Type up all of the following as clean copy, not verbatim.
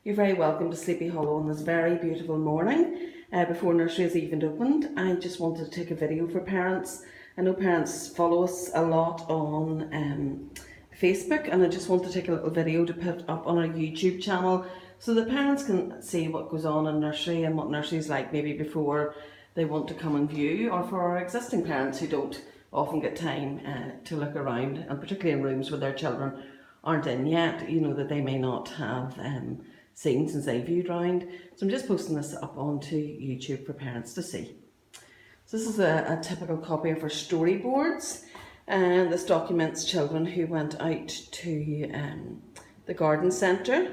You're very welcome to Sleepy Hollow on this very beautiful morning. Before nursery has even opened, I just wanted to take a video for parents. I know parents follow us a lot on Facebook, and I just want to take a little video to put up on our YouTube channel so that parents can see what goes on in nursery and what nursery is like maybe before they want to come and view, or for our existing parents who don't often get time to look around, and particularly in rooms where their children aren't in yet, you know, that they may not have seen since they viewed round. So I'm just posting this up onto YouTube for parents to see. So this is a typical copy of our storyboards, and this documents children who went out to the garden centre,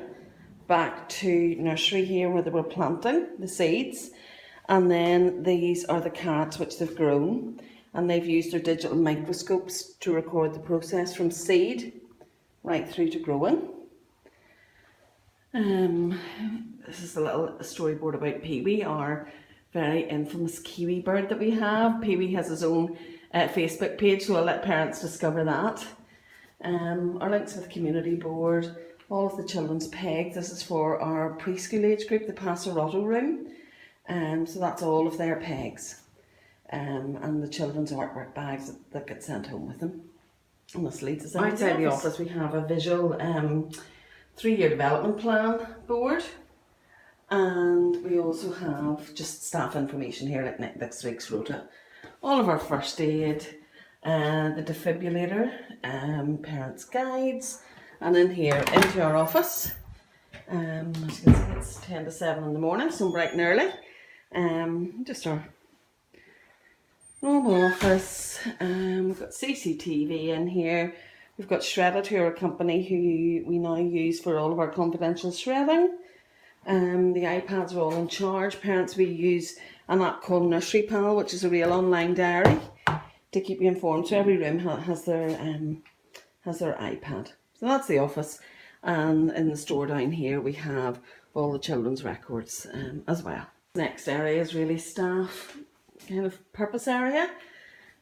back to nursery here where they were planting the seeds, and then these are the carrots which they've grown, and they've used their digital microscopes to record the process from seed right through to growing. This is a little storyboard about Pee-wee, our very infamous kiwi bird that we have. Pee-wee has his own Facebook page, so I'll let parents discover that. Our links with the community board, all of the children's pegs. This is for our preschool age group, the Passerotto room. So that's all of their pegs. And the children's artwork bags that get sent home with them. And this leads us outside the office. We have a visual 3-year development plan board, and we also have just staff information here like next week's rota, all of our first aid, the defibrillator, parents' guides, and in here into our office. As you can see, it's 10 to 7 in the morning, so bright and early. Just our normal office. We've got CCTV in here. We've got Shredded, who are a company who we now use for all of our confidential shredding. The iPads are all in charge. Parents, we use an app called Nursery Pal, which is a real online diary to keep you informed. So every room has their iPad. So that's the office. And in the store down here, we have all the children's records as well. Next area is really staff kind of purpose area.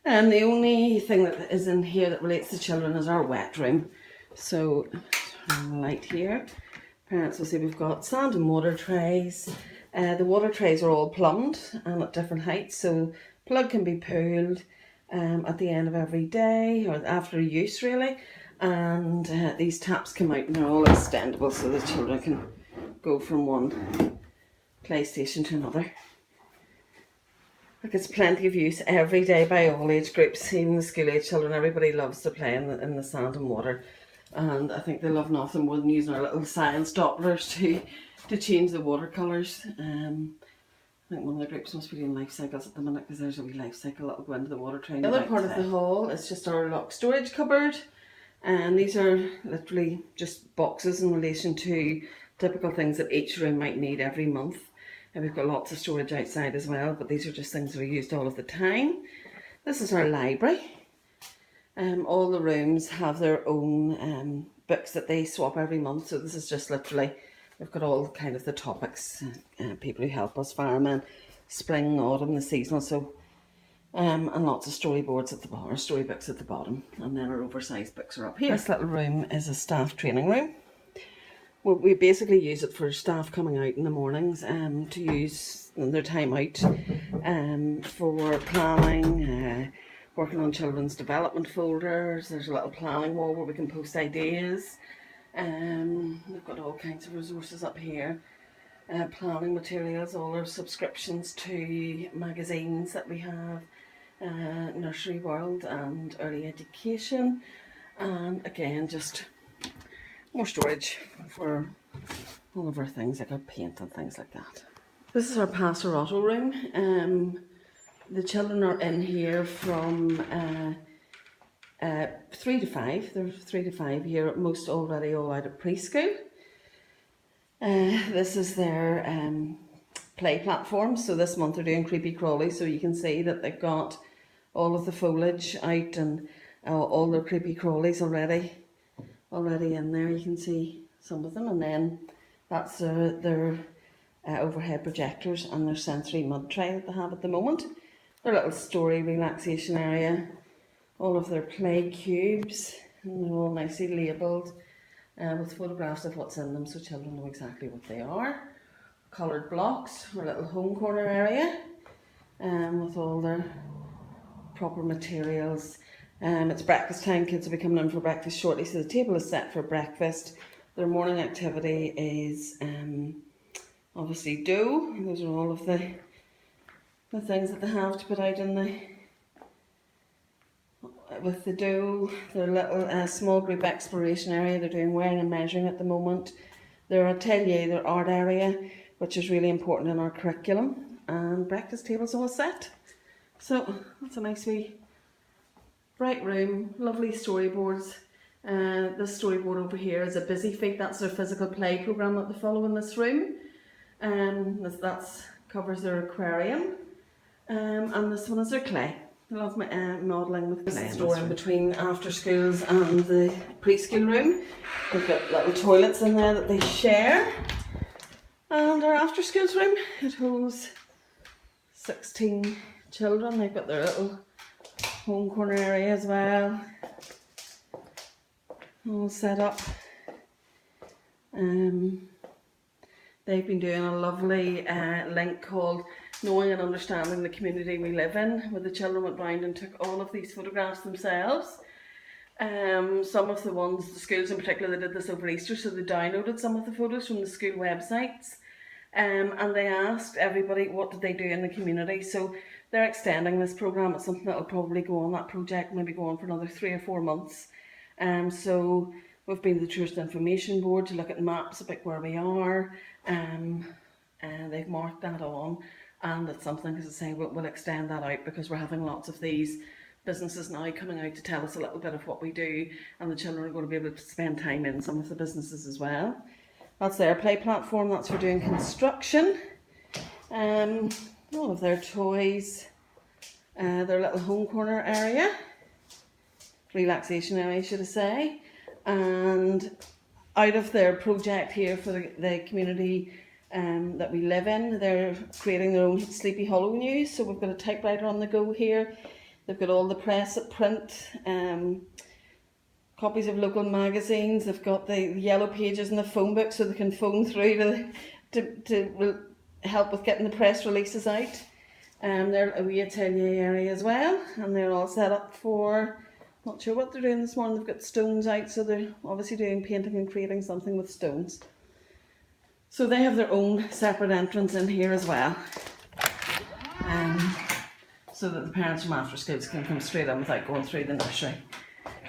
And the only thing that is in here that relates to children is our wet room. So, turn the light here. Parents will see we've got sand and water trays. The water trays are all plumbed and at different heights. So, plug can be pulled at the end of every day or after use really. And these taps come out and they're all extendable so the children can go from one PlayStation to another. It's plenty of use every day by all age groups, even the school age children. Everybody loves to play in the sand and water, and I think they love nothing more than using our little science dopplers to change the watercolours. I think one of the groups must be doing life cycles at the minute because there's a wee life cycle that'll go into the water train. The other part of the hall is just our locked storage cupboard, and these are literally just boxes in relation to typical things that each room might need every month. And we've got lots of storage outside as well, but these are just things that are used all of the time. This is our library. All the rooms have their own books that they swap every month. So this is just literally, we've got all kind of the topics, people who help us, firemen, spring, autumn, the seasonal. So, and lots of storyboards at the bottom, or storybooks at the bottom. And then our oversized books are up here. This little room is a staff training room. Well, we basically use it for staff coming out in the mornings to use their time out for planning, working on children's development folders. There's a little planning wall where we can post ideas. We've got all kinds of resources up here. Planning materials, all our subscriptions to magazines that we have, Nursery World and Early Education, and again just more storage for all of our things like our paint and things like that. This is our Passerotto room. The children are in here from 3 to 5. They're 3 to 5 here, most already all out of preschool. This is their play platform. So this month they're doing creepy crawly, so you can see that they've got all of the foliage out and all their creepy crawlies already in there. You can see some of them, and then that's their overhead projectors and their sensory mud tray that they have at the moment. Their little story relaxation area, all of their play cubes, and they're all nicely labelled. with photographs of what's in them so children know exactly what they are. Coloured blocks for a little home corner area with all their proper materials. It's breakfast time, kids will be coming in for breakfast shortly, so the table is set for breakfast. Their morning activity is obviously dough. Those are all of the things that they have to put out in with the dough. Their little small group exploration area, they're doing weighing and measuring at the moment. Their atelier, their art area, which is really important in our curriculum, and breakfast tables all set. So that's a nice wee bright room, lovely storyboards. This storyboard over here is a busy feet. That's their physical play program that they follow in this room. That covers their aquarium. And this one is their clay. I love modelling with clay. Store in between after schools and the preschool room. They've got little toilets in there that they share. And our after schools room, it holds 16 children. They've got their little home corner area as well, all set up. They've been doing a lovely link called Knowing and Understanding the Community We Live In, where the children went round and took all of these photographs themselves. Some of the ones, the schools in particular, they did this over Easter, so they downloaded some of the photos from the school websites, and they asked everybody what did they do in the community. So they're extending this programme. It's something that will probably go on, that project maybe go on for another 3 or 4 months. So we've been to the Tourist Information Board to look at maps about where we are, and they've marked that on, and it's something, as I say, we'll extend that out because we're having lots of these businesses now coming out to tell us a little bit of what we do, and the children are going to be able to spend time in some of the businesses as well. That's their play platform, that's for doing construction. All of their toys, their little home corner area, relaxation area should I say, and out of their project here for the community that we live in, they're creating their own Sleepy Hollow news. So we've got a typewriter on the go here. They've got all the press at print, copies of local magazines. They've got the yellow pages and the phone book so they can phone through to help with getting the press releases out. They're a wee atelier area as well, and they're all set up for, not sure what they're doing this morning. They've got stones out, so they're obviously doing painting and creating something with stones. So they have their own separate entrance in here as well, so that the parents from after schools can come straight in without going through the nursery.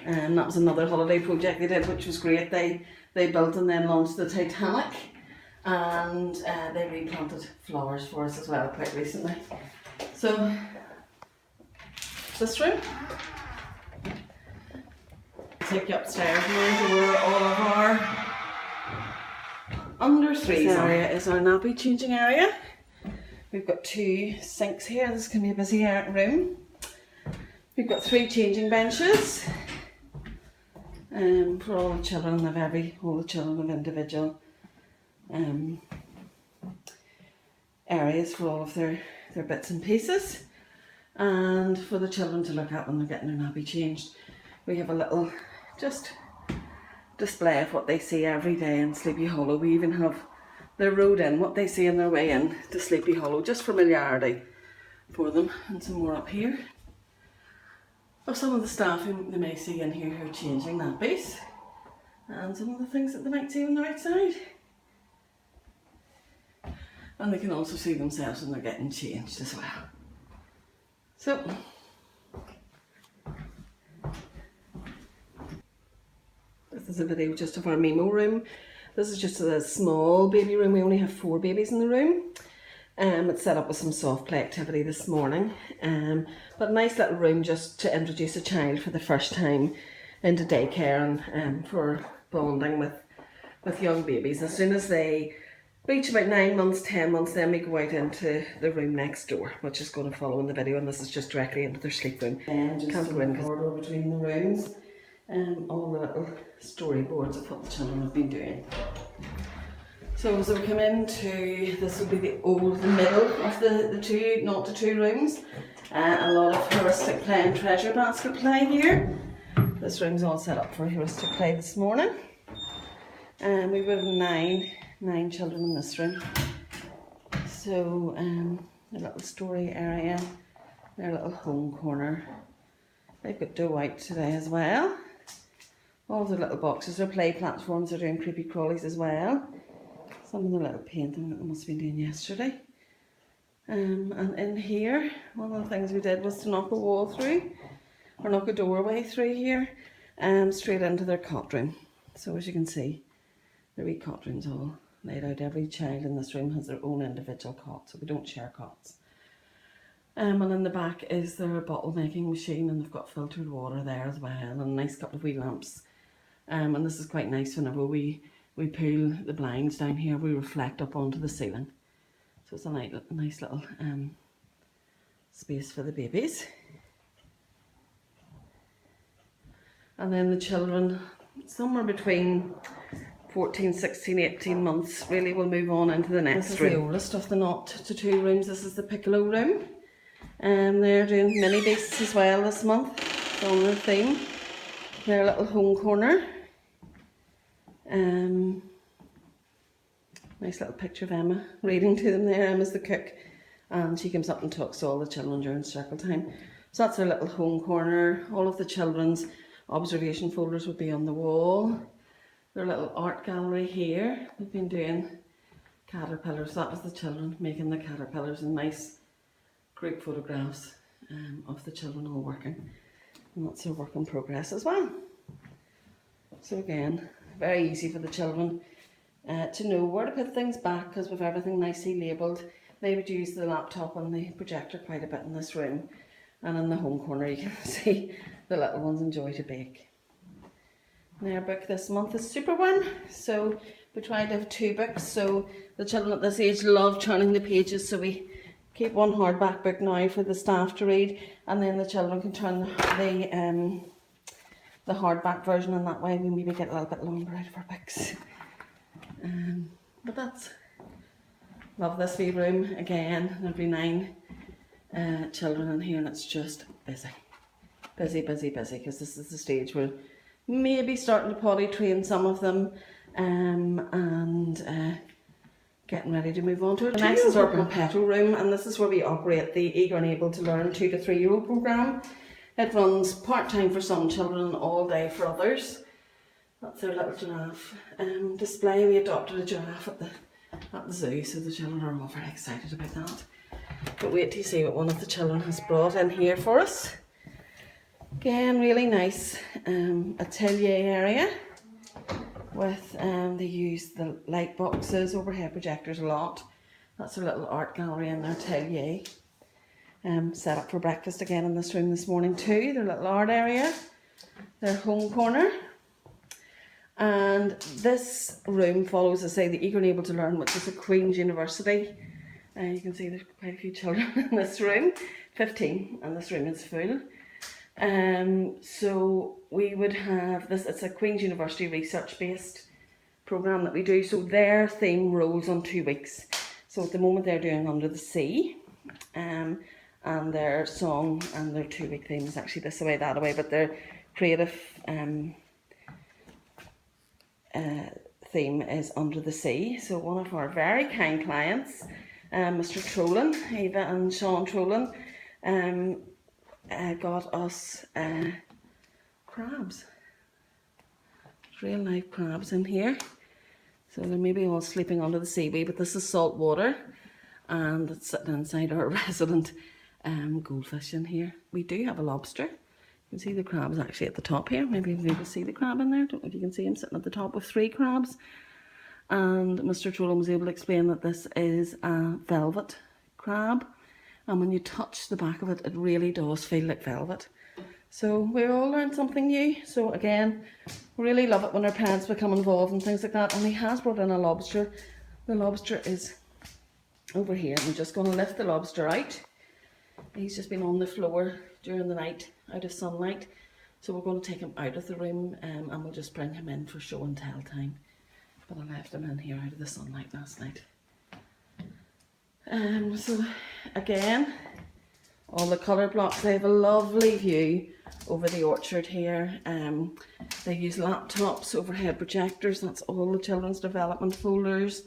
And that was another holiday project they did, which was great. They built and then launched the Titanic, and they replanted flowers for us as well quite recently. So this room, I'll take you upstairs now to where all of our under threes area is our nappy changing area. We've got 2 sinks here. This can be a busy room. We've got 3 changing benches for all the children all the children have individual areas for all of their bits and pieces, and for the children to look at when they're getting their nappy changed. We have a little just display of what they see every day in Sleepy Hollow. We even have their road in, what they see on their way in to Sleepy Hollow, just familiarity for them. And some more up here of some of the staff who they may see in here who are changing nappies, and some of the things that they might see on the outside. And they can also see themselves when they're getting changed as well. So this is a video just of our Mimo room. This is just a small baby room. We only have 4 babies in the room. It's set up with some soft play activity this morning. But a nice little room just to introduce a child for the first time into daycare, and for bonding with young babies. As soon as they reach about 9 months, 10 months, then we go out into the room next door, which is going to follow in the video, and this is just directly into their sleep room. And just can't go in corridor between the rooms, and all the little storyboards of what the children have been doing. So as we come into, this will be the middle of the 2 0 to 2 rooms. A lot of heuristic play and treasure basket play here. This room's all set up for heuristic play this morning. We would have nine children in this room. So a little story area, their little home corner. They've got dough out today as well. All the little boxes are play platforms. They're doing creepy crawlies as well. Some of the little painting that they must have been doing yesterday. And in here, one of the things we did was to knock a wall through, or knock a doorway through here, straight into their cot room. So as you can see, the wee cot room's all laid out. Every child in this room has their own individual cot, so we don't share cots. And in the back is their bottle making machine, and they've got filtered water there as well, and a nice couple of wee lamps. And this is quite nice. Whenever we pull the blinds down here, we reflect up onto the ceiling. So it's a nice little space for the babies. And then the children, somewhere between 14, 16, 18 months, really will move on into the next room. This is the oldest of the 0 to 2 rooms. This is the piccolo room. They're doing mini beasts as well this month. It's on their theme. Their little home corner. Nice little picture of Emma reading to them there. Emma's the cook, and she comes up and talks to all the children during circle time. So that's their little home corner. All of the children's observation folders would be on the wall. Their little art gallery here. They've been doing caterpillars. That was the children making the caterpillars, and nice group photographs of the children all working. And that's their work in progress as well. So again, very easy for the children to know where to put things back, because with everything nicely labelled. They would use the laptop and the projector quite a bit in this room. And in the home corner you can see the little ones enjoy to bake. Their book this month is Super One. So we tried to have 2 books. So the children at this age love turning the pages. So we keep one hardback book now for the staff to read. And then the children can turn the hardback version, and that way we maybe get a little bit longer out of our books. But that's, love this wee room. Again, there'll be 9 children in here, and it's just busy, because this is the stage where maybe starting to potty train some of them, and getting ready to move on to it. The next is our perpetual room, and this is where we operate the Eager and Able to Learn 2 to 3 year old programme. It runs part-time for some children and all day for others. That's our little giraffe display. We adopted a giraffe at the zoo, so the children are all very excited about that. But wait till you see what one of the children has brought in here for us. Again, really nice atelier area with, they use the light boxes, overhead projectors a lot. That's a little art gallery in their atelier. Set up for breakfast again in this room this morning too. Their little art area, their home corner. And this room follows, I say, the Eager and Able to Learn, which is a Queen's University. You can see there's quite a few children in this room, 15, and this room is full. So we would have this, it's a Queen's University research-based programme that we do. So their theme rolls on 2 weeks. So at the moment they're doing Under the Sea, and their song and their 2-week theme is actually This Away, That Away, but their creative theme is Under the Sea. So one of our very kind clients, Mr. Crumlin, Eva and Sean Crumlin, got us crabs. Real life crabs in here. So they're maybe all sleeping under the seaweed, but this is salt water, and it's sitting inside our resident goldfish in here. We do have a lobster. You can see the crabs actually at the top here. Maybe you can see the crab in there. Don't know if you can see him sitting at the top with 3 crabs. And Mr. Trollam was able to explain that this is a velvet crab. And when you touch the back of it, it really does feel like velvet. So we all learned something new. So again, really love it when our parents become involved and things like that. And he has brought in a lobster. The lobster is over here. I'm just going to lift the lobster out. He's just been on the floor during the night, out of sunlight. So we're going to take him out of the room and we'll just bring him in for show and tell time. But I left him in here out of the sunlight last night. So again, all the colour blocks. They have a lovely view over the orchard here. They use laptops, overhead projectors. That's all the children's development folders.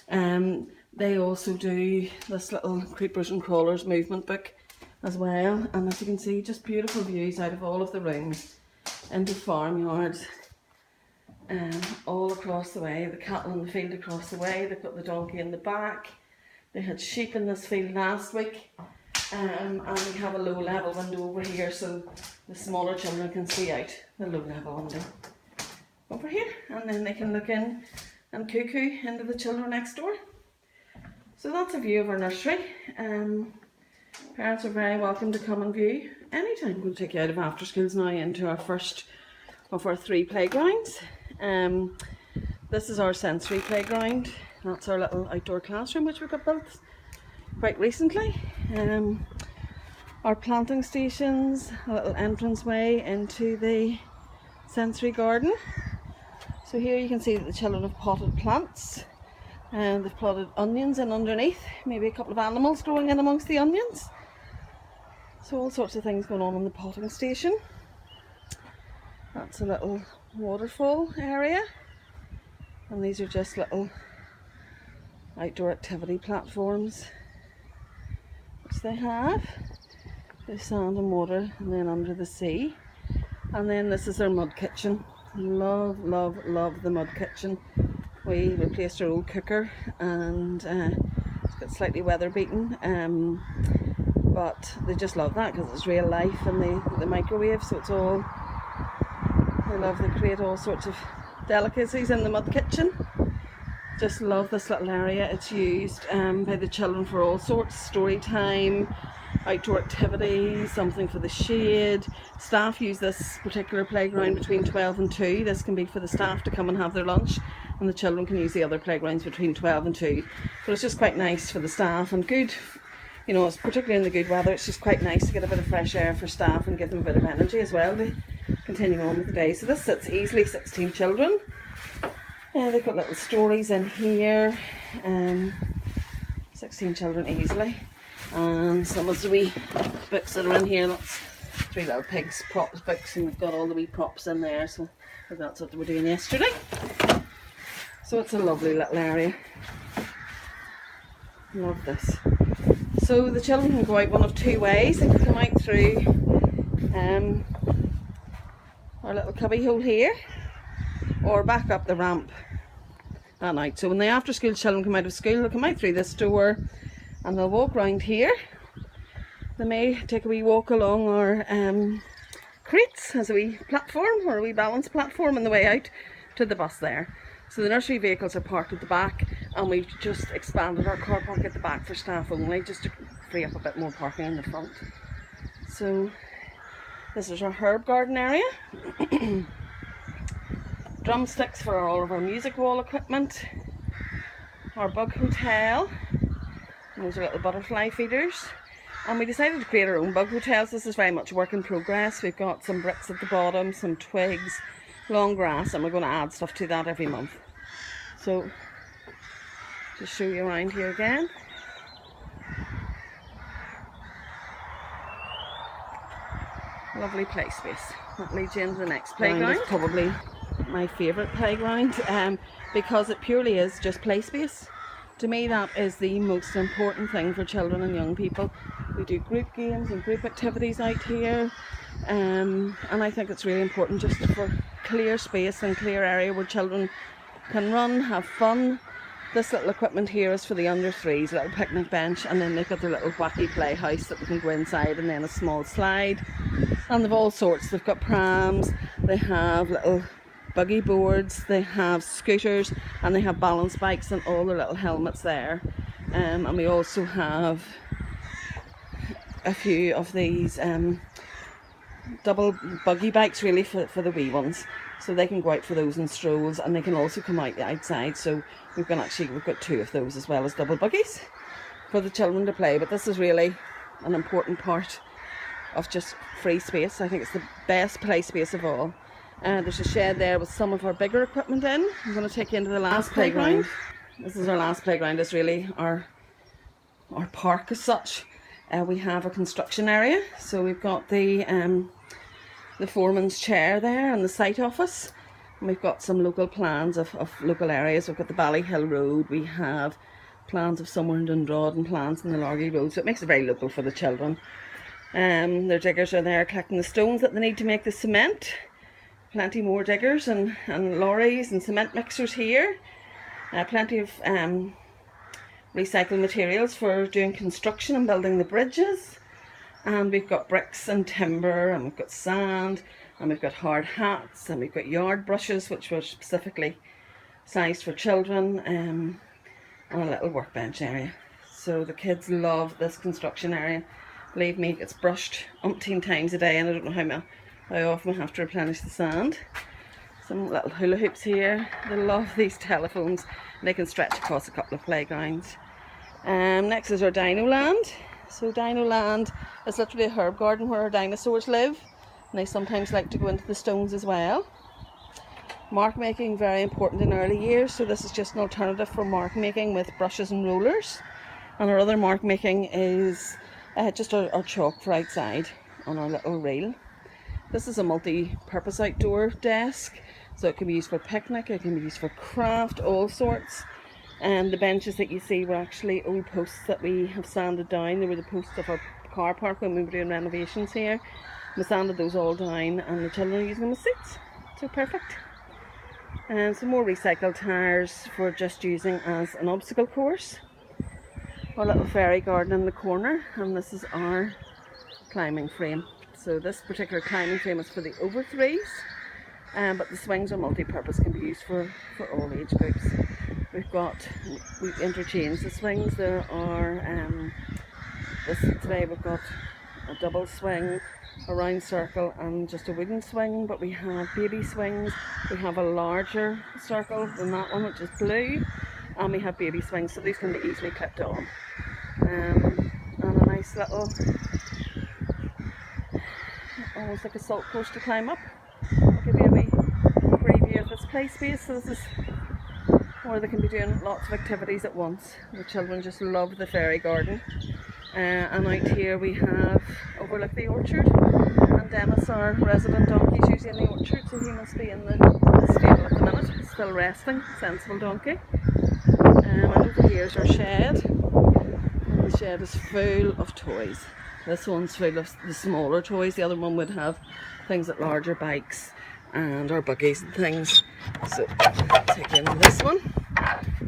They also do this little creepers and crawlers movement book as well, and as you can see, just beautiful views out of all of the rooms into farmyards all across the way. The cattle in the field across the way. They've got the donkey in the back. They had sheep in this field last week, and we have a low level window over here so the smaller children can see out the low level window over here, and then they can look in and cuckoo into the children next door. So that's a view of our nursery. Parents are very welcome to come and view anytime. We'll take you out of after schools now into our first of our 3 playgrounds. This is our sensory playground. That's our little outdoor classroom which we got built quite recently. Our planting stations, a little entranceway into the sensory garden. So here you can see that the children have potted plants, and they've plotted onions in underneath, maybe a couple of animals growing in amongst the onions. So all sorts of things going on in the potting station. That's a little waterfall area, and these are just little outdoor activity platforms which they have. There's sand and water, and then under the sea. And then this is their mud kitchen. Love, love, love the mud kitchen. We replaced our old cooker, and it's got slightly weather beaten, but they just love that because it's real life, and the microwave, so it's all, they love, they create all sorts of delicacies in the mud kitchen. Just love this little area. It's used by the children for all sorts, story time, outdoor activities, something for the shade. Staff use this particular playground between 12 and 2. This can be for the staff to come and have their lunch, and the children can use the other playgrounds between 12 and 2. But it's just quite nice for the staff, and good, you know, it's particularly in the good weather, it's just quite nice to get a bit of fresh air for staff and give them a bit of energy as well to continue on with the day. So this sits easily 16 children. They've got little stories in here, 16 children easily. And some of the wee books that are in here, that's 3 Little Pigs props books, and we've got all the wee props in there, so that's what they were doing yesterday. So it's a lovely little area. Love this. So the children can go out one of 2 ways. They can come out through our little cubby hole here, or back up the ramp at night. So when the after school children come out of school, they'll come out through this door and they'll walk round here. They may take a wee walk along our crates as a wee platform, or a wee balance platform, on the way out to the bus there. So the nursery vehicles are parked at the back, and we've just expanded our car park at the back for staff only, just to free up a bit more parking in the front. So this is our herb garden area. Drumsticks for all of our music wall equipment. Our bug hotel. And those are little butterfly feeders. And we decided to create our own bug hotels. This is very much work in progress. We've got some bricks at the bottom, some twigs, long grass, and we're going to add stuff to that every month. So just show you around here again. Lovely play space. That leads you into the next playground. It's probably my favourite playground, because it purely is just play space. To me, that is the most important thing for children and young people. We do group games and group activities out here, and I think it's really important just for clear space and clear area where children can run, have fun. This little equipment here is for the under 3s, little picnic bench, and then they've got their little wacky playhouse that we can go inside, and then a small slide. And they've all sorts. They've got prams, they have little buggy boards, they have scooters, and they have balance bikes and all their little helmets there. And we also have a few of these double buggy bikes, really, for the wee ones, so they can go out for those in strolls, and they can also come out the outside. So we've got 2 of those, as well as double buggies for the children to play. But this is really an important part of just free space. I think it's the best play space of all. There's a shed there with some of our bigger equipment in. I'm going to take you into the last playground. This is our last playground. It's really our park as such. We have a construction area, so we've got the foreman's chair there and the site office. And we've got some local plans of local areas. We've got the Ballyhill Road, we have plans of somewhere in Dundrod and plans in the Largy Road, so it makes it very local for the children. Their diggers are there collecting the stones that they need to make the cement. Plenty more diggers and lorries and cement mixers here. Plenty of recycled materials for doing construction and building the bridges. And we've got bricks and timber, and we've got sand, and we've got hard hats, and we've got yard brushes which were specifically sized for children, and a little workbench area. So the kids love this construction area. Believe me, it's brushed umpteen times a day, and I don't know how often we have to replenish the sand. Some little hula hoops here. They love these telephones, and they can stretch across a couple of playgrounds. Next is our Dino Land. So Dino Land is literally a herb garden where our dinosaurs live, and they sometimes like to go into the stones as well. Mark making, very important in early years, so this is just an alternative for mark making with brushes and rollers. And our other mark making is just our chalk for outside on our little reel. This is a multi-purpose outdoor desk, so it can be used for picnic, it can be used for craft, all sorts. And the benches that you see were actually old posts that we have sanded down. They were the posts of our car park when we were doing renovations here. We sanded those all down, and the children are using them as seats. So perfect. And some more recycled tyres for just using as an obstacle course. Our little fairy garden in the corner, and this is our climbing frame. So this particular climbing frame is for the over threes, but the swings are multi-purpose, can be used for all age groups. We've interchanged the swings. There are today we've got a double swing, a round circle, and just a wooden swing. But we have baby swings. We have a larger circle than that one, which is blue, and we have baby swings. So these can be easily clipped on. And a nice little, almost like a salt course to climb up. I'll give you a wee preview of this play space. So this is where they can be doing lots of activities at once. The children just love the fairy garden. And out here we have overlook the orchard, and Demis, our resident donkey, is usually in the orchard, so he must be in the stable at the minute, still resting. Sensible donkey. And over here is our shed, and the shed is full of toys. This one's full of the smaller toys, the other one would have things like larger bikes and our buggies and things. So take in this one,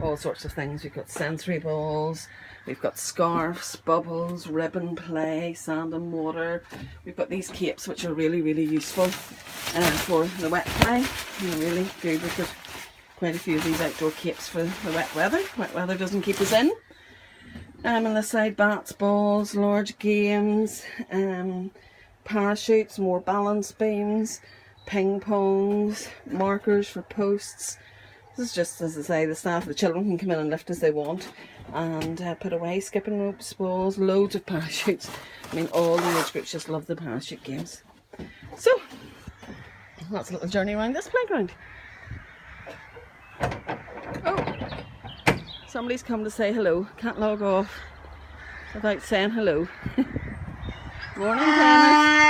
all sorts of things. We've got sensory balls, we've got scarves, bubbles, ribbon play, sand and water. We've got these capes which are really useful for the wet play. Really good. We've got quite a few of these outdoor capes for the wet weather. Wet weather doesn't keep us in. On the side, bats, balls, large games, parachutes, more balance beams, ping pongs, markers for posts. This is just, as I say, the children can come in and lift as they want, and put away skipping ropes, balls, loads of parachutes. I mean, all the age groups just love the parachute games. So that's a little journey around this playground. Oh, somebody's come to say hello. Can't log off without saying hello. Morning, Dennis.